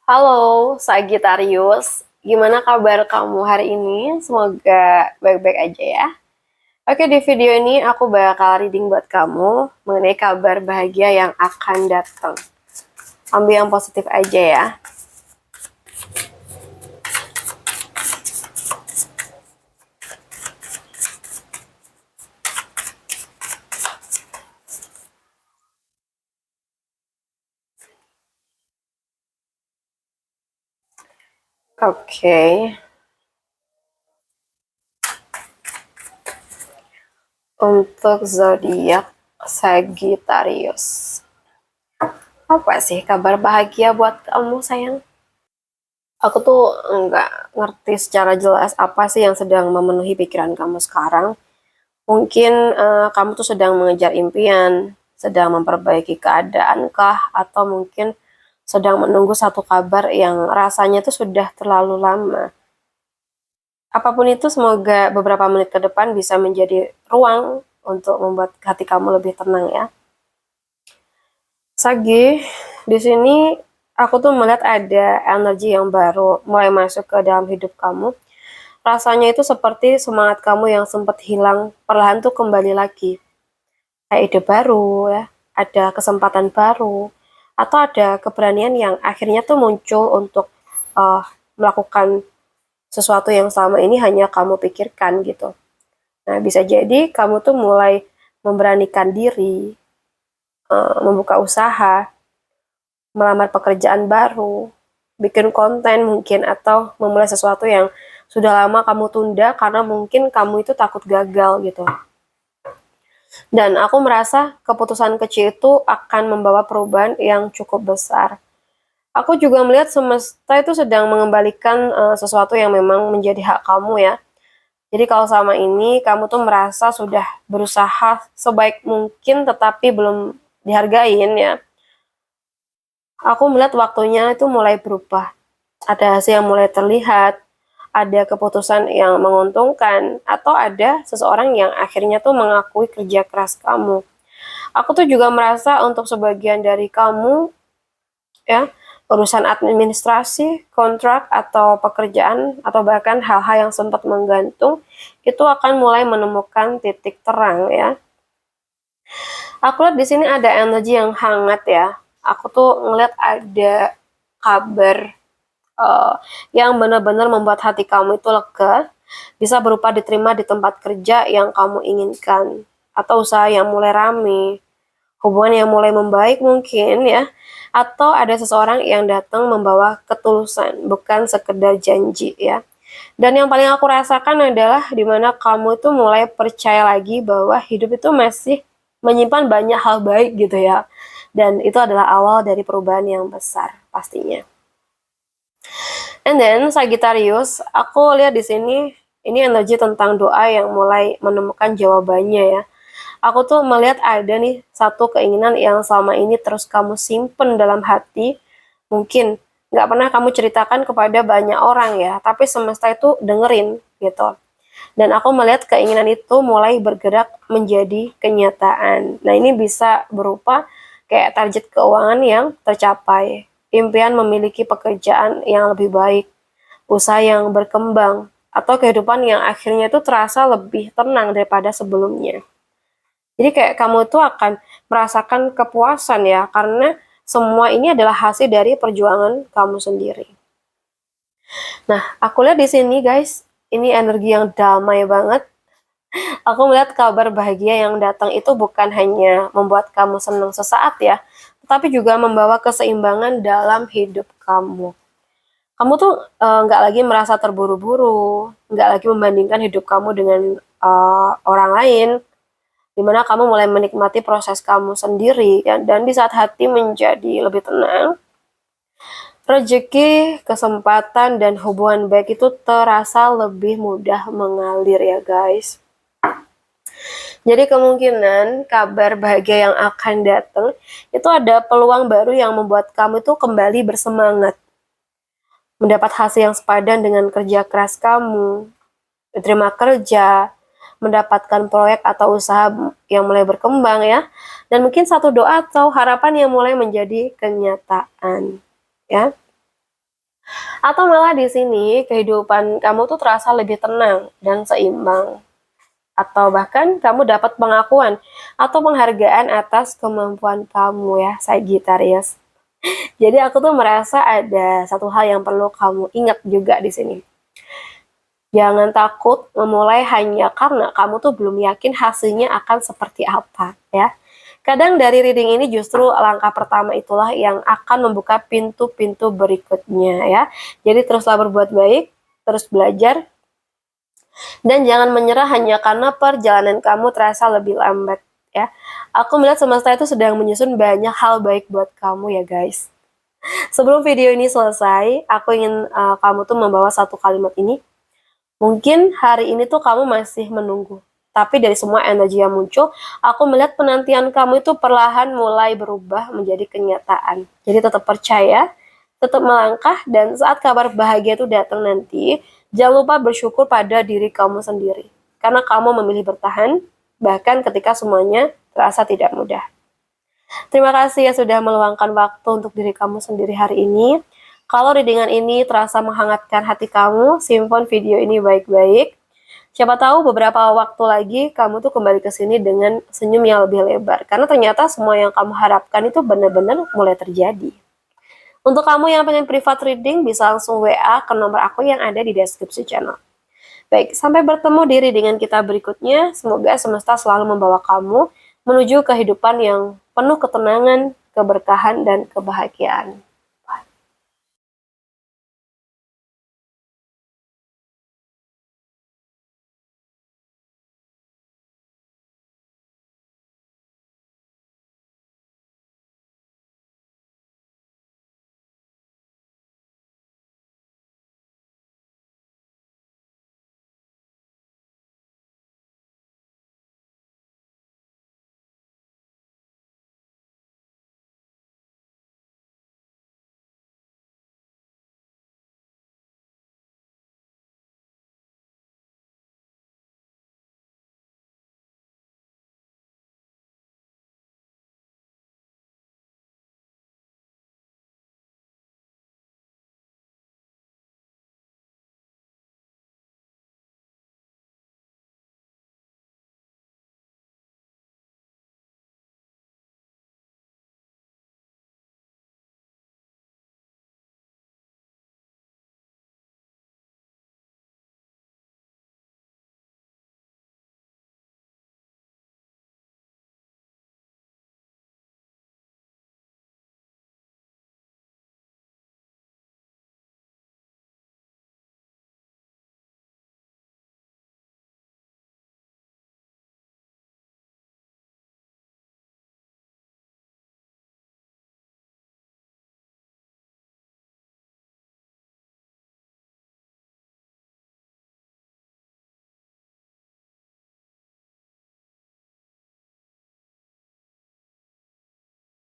Halo, Sagittarius. Gimana kabar kamu hari ini? Semoga baik-baik aja ya. Oke, di video ini aku bakal reading buat kamu mengenai kabar bahagia yang akan datang. Ambil yang positif aja ya. Oke. Untuk zodiak Sagittarius. Apa sih kabar bahagia buat kamu, sayang? Aku tuh nggak ngerti secara jelas apa sih yang sedang memenuhi pikiran kamu sekarang. Mungkin kamu tuh sedang mengejar impian, sedang memperbaiki keadaan kah, atau mungkin sedang menunggu satu kabar yang rasanya tuh sudah terlalu lama. Apapun itu, semoga beberapa menit ke depan bisa menjadi ruang untuk membuat hati kamu lebih tenang ya. Sagi, di sini aku tuh melihat ada energi yang baru mulai masuk ke dalam hidup kamu. Rasanya itu seperti semangat kamu yang sempat hilang perlahan tuh kembali lagi. Kayak ide baru ya, ada kesempatan baru, atau ada keberanian yang akhirnya tuh muncul untuk melakukan sesuatu yang selama ini hanya kamu pikirkan gitu. Nah, bisa jadi kamu tuh mulai memberanikan diri, membuka usaha, melamar pekerjaan baru, bikin konten mungkin, atau memulai sesuatu yang sudah lama kamu tunda karena mungkin kamu itu takut gagal gitu. Dan aku merasa keputusan kecil itu akan membawa perubahan yang cukup besar. Aku juga melihat semesta itu sedang mengembalikan sesuatu yang memang menjadi hak kamu ya. Jadi kalau selama ini kamu tuh merasa sudah berusaha sebaik mungkin tetapi belum dihargain ya. Aku melihat waktunya itu mulai berubah. Ada hasil yang mulai terlihat, ada keputusan yang menguntungkan, atau ada seseorang yang akhirnya tuh mengakui kerja keras kamu. Aku tuh juga merasa untuk sebagian dari kamu ya, urusan administrasi, kontrak atau pekerjaan atau bahkan hal-hal yang sempat menggantung itu akan mulai menemukan titik terang ya. Aku lihat di sini ada energi yang hangat ya. Aku tuh ngeliat ada kabar uh, yang benar-benar membuat hati kamu itu lega, bisa berupa diterima di tempat kerja yang kamu inginkan, atau usaha yang mulai rame, hubungan yang mulai membaik mungkin ya, atau ada seseorang yang datang membawa ketulusan, bukan sekedar janji ya. Dan yang paling aku rasakan adalah dimana kamu itu mulai percaya lagi bahwa hidup itu masih menyimpan banyak hal baik gitu ya. Dan itu adalah awal dari perubahan yang besar pastinya. And then Sagittarius, aku lihat di sini ini energi tentang doa yang mulai menemukan jawabannya ya. Aku tuh melihat ada nih satu keinginan yang selama ini terus kamu simpen dalam hati. Mungkin nggak pernah kamu ceritakan kepada banyak orang ya, tapi semesta itu dengerin gitu. Dan aku melihat keinginan itu mulai bergerak menjadi kenyataan. Nah, ini bisa berupa kayak target keuangan yang tercapai, impian memiliki pekerjaan yang lebih baik, usaha yang berkembang, atau kehidupan yang akhirnya itu terasa lebih tenang daripada sebelumnya. Jadi kayak kamu tuh akan merasakan kepuasan ya, karena semua ini adalah hasil dari perjuangan kamu sendiri. Nah, aku lihat di sini guys, ini energi yang damai banget. Aku melihat kabar bahagia yang datang itu bukan hanya membuat kamu senang sesaat ya, tetapi juga membawa keseimbangan dalam hidup kamu. Kamu tuh nggak lagi merasa terburu-buru, nggak lagi membandingkan hidup kamu dengan orang lain, dimana kamu mulai menikmati proses kamu sendiri ya, dan di saat hati menjadi lebih tenang, rezeki, kesempatan, dan hubungan baik itu terasa lebih mudah mengalir ya guys. Jadi kemungkinan kabar bahagia yang akan datang itu ada peluang baru yang membuat kamu itu kembali bersemangat, mendapat hasil yang sepadan dengan kerja keras kamu, diterima kerja, mendapatkan proyek atau usaha yang mulai berkembang ya, dan mungkin satu doa atau harapan yang mulai menjadi kenyataan ya. Atau malah di sini kehidupan kamu tuh terasa lebih tenang dan seimbang. Atau bahkan kamu dapat pengakuan atau penghargaan atas kemampuan kamu ya, Sagittarius. Jadi aku tuh merasa ada satu hal yang perlu kamu ingat juga di sini. Jangan takut memulai hanya karena kamu tuh belum yakin hasilnya akan seperti apa ya. Kadang dari reading ini justru langkah pertama itulah yang akan membuka pintu-pintu berikutnya ya. Jadi teruslah berbuat baik, terus belajar, dan jangan menyerah hanya karena perjalanan kamu terasa lebih lambat ya. Aku melihat semesta itu sedang menyusun banyak hal baik buat kamu ya guys. Sebelum video ini selesai, aku ingin kamu tuh membawa satu kalimat ini. Mungkin hari ini tuh kamu masih menunggu, tapi dari semua energi yang muncul, aku melihat penantian kamu itu perlahan mulai berubah menjadi kenyataan. Jadi tetap percaya, tetap melangkah, dan saat kabar bahagia itu datang nanti, jangan lupa bersyukur pada diri kamu sendiri. Karena kamu memilih bertahan, bahkan ketika semuanya terasa tidak mudah. Terima kasih ya sudah meluangkan waktu untuk diri kamu sendiri hari ini. Kalau readingan ini terasa menghangatkan hati kamu, simpan video ini baik-baik. Siapa tahu beberapa waktu lagi kamu tuh kembali ke sini dengan senyum yang lebih lebar. Karena ternyata semua yang kamu harapkan itu benar-benar mulai terjadi. Untuk kamu yang pengen private reading, bisa langsung WA ke nomor aku yang ada di deskripsi channel. Baik, sampai bertemu di readingan kita berikutnya. Semoga semesta selalu membawa kamu menuju kehidupan yang penuh ketenangan, keberkahan, dan kebahagiaan.